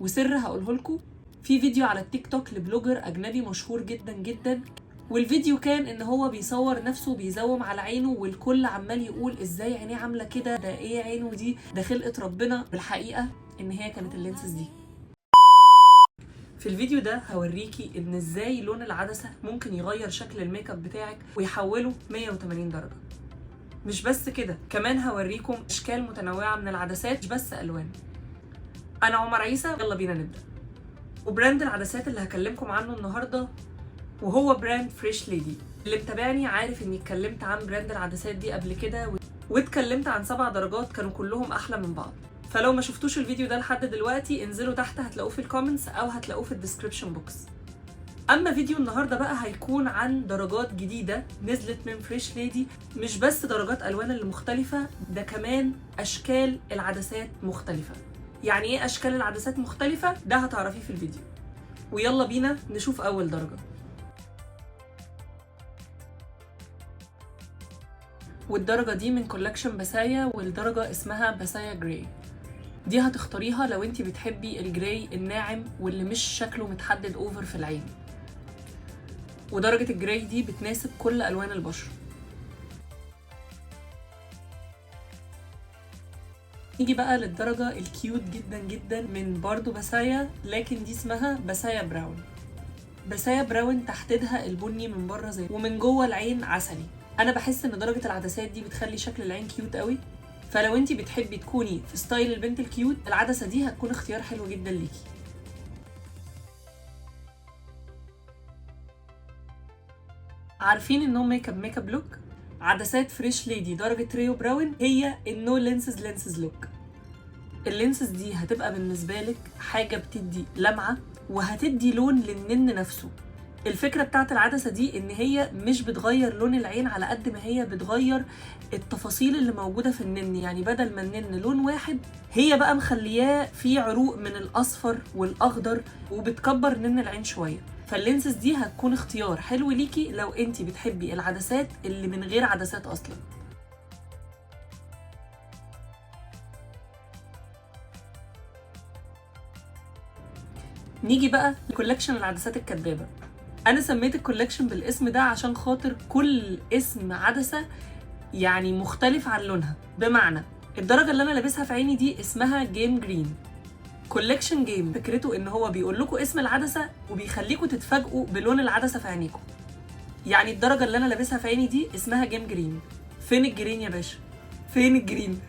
وسر هقوله لكم. في فيديو على التيك توك لبلوجر اجنبي مشهور جدا جدا، والفيديو كان ان هو بيصور نفسه بيزوم على عينه، والكل عمال يقول ازاي عينيه عامله كده، ده ايه عينه دي، ده خلقه ربنا. بالحقيقه ان هي كانت اللينسز دي. في الفيديو ده هوريكي ان ازاي لون العدسه ممكن يغير شكل الميك اب بتاعك ويحوله 180 درجه. مش بس كده، كمان هوريكم اشكال متنوعه من العدسات مش بس الوان. انا عمر عيسى، يلا بينا نبدا. وبراند العدسات اللي هكلمكم عنه النهارده وهو براند فريش ليدي. اللي متابعني عارف اني اتكلمت عن براند العدسات دي قبل كده، واتكلمت عن 7 درجات كانوا كلهم احلى من بعض. فلو ما شفتوش الفيديو ده لحد دلوقتي انزلوا تحت هتلاقوه في الكومنتس او هتلاقوه في الديسكريبشن بوكس. اما فيديو النهارده بقى هيكون عن درجات جديده نزلت من فريش ليدي. مش بس درجات الوان اللي مختلفه، ده كمان اشكال العدسات مختلفه. يعني ايه اشكال العدسات مختلفه؟ ده هتعرفيه في الفيديو. ويلا بينا نشوف اول درجه. والدرجه دي من كولكشن بسايا، والدرجه اسمها بسايا جراي. دي هتختاريها لو انتي بتحبي الجراي الناعم واللي مش شكله متحدد اوفر في العين. ودرجة الجراي دي بتناسب كل ألوان البشرة. نيجي بقى للدرجة الكيوت جدا جدا من برضو بسايا، لكن دي اسمها بسايا براون. بسايا براون تحديدها البني من بره زي ومن جوه العين عسلي. أنا بحس إن درجة العدسات دي بتخلي شكل العين كيوت قوي، فلو انتي بتحبي تكوني في ستايل البنت الكيوت العدسة دي هتكون اختيار حلو جدا ليكي. عارفين انهم ميك اب لوك؟ عدسات فريش ليدي درجة ريو براون هي النو لينسز لوك. اللينسز دي هتبقى بالنسبة لك حاجة بتدي لمعة وهتدي لون للنن نفسه. الفكرة بتاعت العدسة دي ان هي مش بتغير لون العين على قد ما هي بتغير التفاصيل اللي موجودة في النن. يعني بدل ما النن لون واحد، هي بقى مخلياه فيه عروق من الاصفر والاخضر وبتكبر نن العين شوية. فاللينسز دي هتكون اختيار حلو ليكي لو انتي بتحبي العدسات اللي من غير عدسات اصلا. نيجي بقى لكولكشن العدسات الكدابة. انا سميت الكولكشن بالاسم ده عشان خاطر كل اسم عدسة يعني مختلف عن لونها. بمعنى الدرجة اللي انا لابسها في عيني دي اسمها جيم جرين. كولكشن جيم فكرته ان هو بيقول لكم اسم العدسة وبيخليكم تتفاجئوا بلون العدسة في عينيكم. يعني الدرجة اللي انا لابسها في عيني دي اسمها جيم جرين. فين الجرين يا باشا؟ فين الجرين؟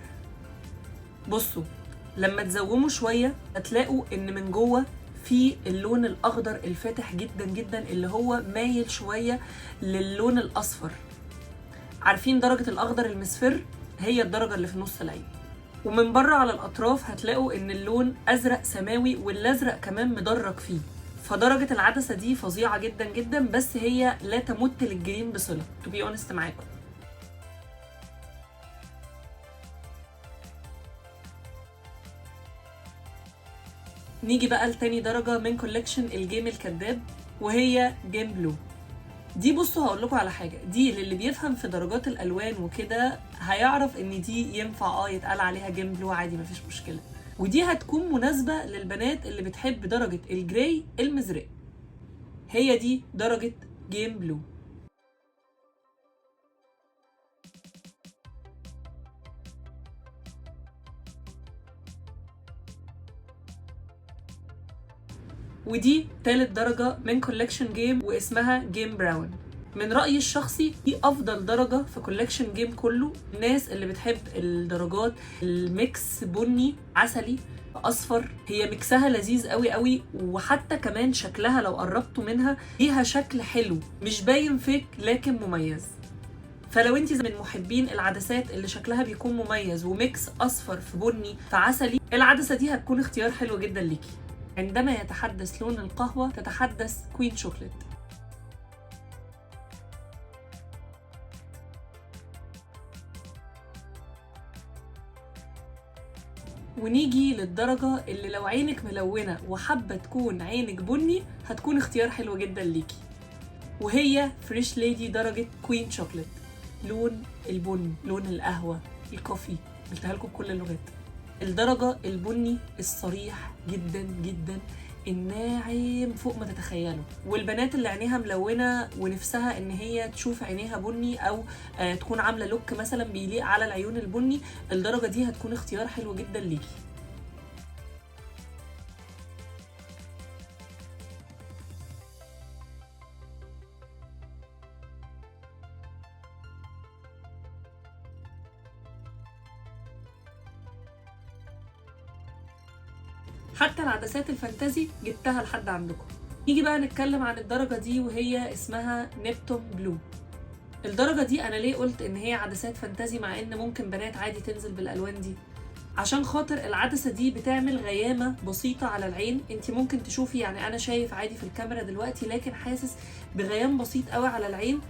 بصوا، لما تزوموا شوية هتلاقوا ان من جوه في اللون الاخضر الفاتح جدا جدا اللي هو مايل شوية للون الاصفر. عارفين درجة الاخضر المصفر؟ هي الدرجة اللي في نص العين. ومن بره على الاطراف هتلاقوا ان اللون ازرق سماوي، والازرق كمان مدرج فيه. فدرجة العدسة دي فظيعة جدا جدا، بس هي لا تمت للجرين بصلة to be honest معاكم. نيجي بقى لتاني درجة من كولكشن الجيم الكذاب، وهي جيم بلو. دي بصوا هقول لكم على حاجة، دي للي بيفهم في درجات الألوان وكده هيعرف ان دي ينفع يتقال عليها جيم بلو عادي، مفيش مشكلة. ودي هتكون مناسبة للبنات اللي بتحب درجة الجراي المزرق. هي دي درجة جيم بلو. ودي تالت درجة من كولكشن جيم واسمها جيم براون. من رأيي الشخصي دي أفضل درجة في كولكشن جيم كله. الناس اللي بتحب الدرجات الميكس بني عسلي أصفر، هي ميكسها لذيذ قوي قوي، وحتى كمان شكلها لو قربتوا منها ليها شكل حلو مش باين فيك لكن مميز. فلو انت من محبين العدسات اللي شكلها بيكون مميز وميكس أصفر في بني في عسلي، العدسة دي هتكون اختيار حلو جدا ليكي. عندما يتحدث لون القهوة تتحدث كوين شوكليت. ونيجي للدرجة اللي لو عينك ملونة وحابة تكون عينك بني هتكون اختيار حلو جدا ليكي، وهي فريش ليدي درجة كوين شوكليت. لون البن، لون القهوة، الكوفي، قلتها لكم بكل اللغات. الدرجة البني الصريح جدا جدا، الناعم فوق ما تتخيلوا. والبنات اللي عينيها ملونة ونفسها ان هي تشوف عينيها بني او تكون عاملة لوك مثلا بيليق على العيون البني، الدرجة دي هتكون اختيار حلو جدا ليكي. حتى العدسات الفانتازي جبتها لحد عندكم. نيجي بقى نتكلم عن الدرجة دي وهي اسمها نيبتون بلو. الدرجة دي انا ليه قلت ان هي عدسات فانتازي مع ان ممكن بنات عادي تنزل بالالوان دي؟ عشان خاطر العدسة دي بتعمل غيامة بسيطة على العين. انت ممكن تشوفي، يعني انا شايف عادي في الكاميرا دلوقتي لكن حاسس بغيام بسيط قوي على العين،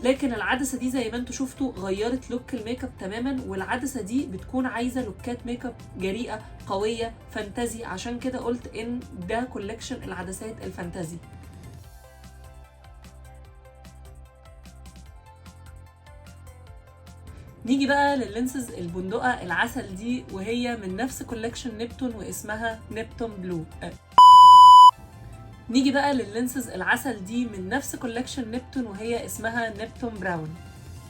لكن العدسة دي زي ما انتوا شفتوا غيرت لوك الميك اب تماما. والعدسة دي بتكون عايزة لوكات ميك اب جريئة قوية فانتازي، عشان كده قلت ان ده كولكشن العدسات الفانتازي. نيجي بقى لللينسز البندقة العسل دي وهي من نفس كولكشن نيبتون واسمها نيبتون بلو. نيجي بقى لللينسز العسل دي من نفس كولكشن نيبتون وهي اسمها نيبتون براون.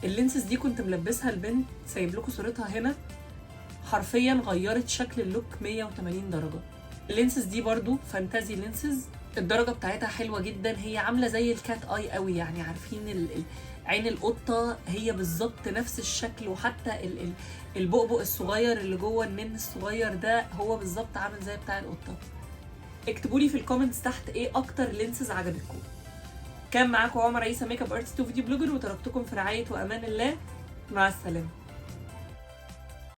اللينسز دي كنت ملبسها البنت، سايب لكم صورتها هنا، حرفيا غيرت شكل اللوك 180 درجة. اللينسز دي برضو فانتازي لينسز، الدرجة بتاعتها حلوة جدا، هي عاملة زي الكات اي قوي، يعني عارفين عين القطة هي بالظبط نفس الشكل، وحتى البؤبؤ الصغير اللي جوه النن الصغير ده هو بالظبط عامل زي بتاع القطة. اكتبوا لي في الكومنتس تحت ايه اكتر لينسز عجبتكم. كان معاكم عمر عيسى، ميك اب ارتست وفيديو بلوجر، وتركتكم في رعاية وامان الله. مع السلامة.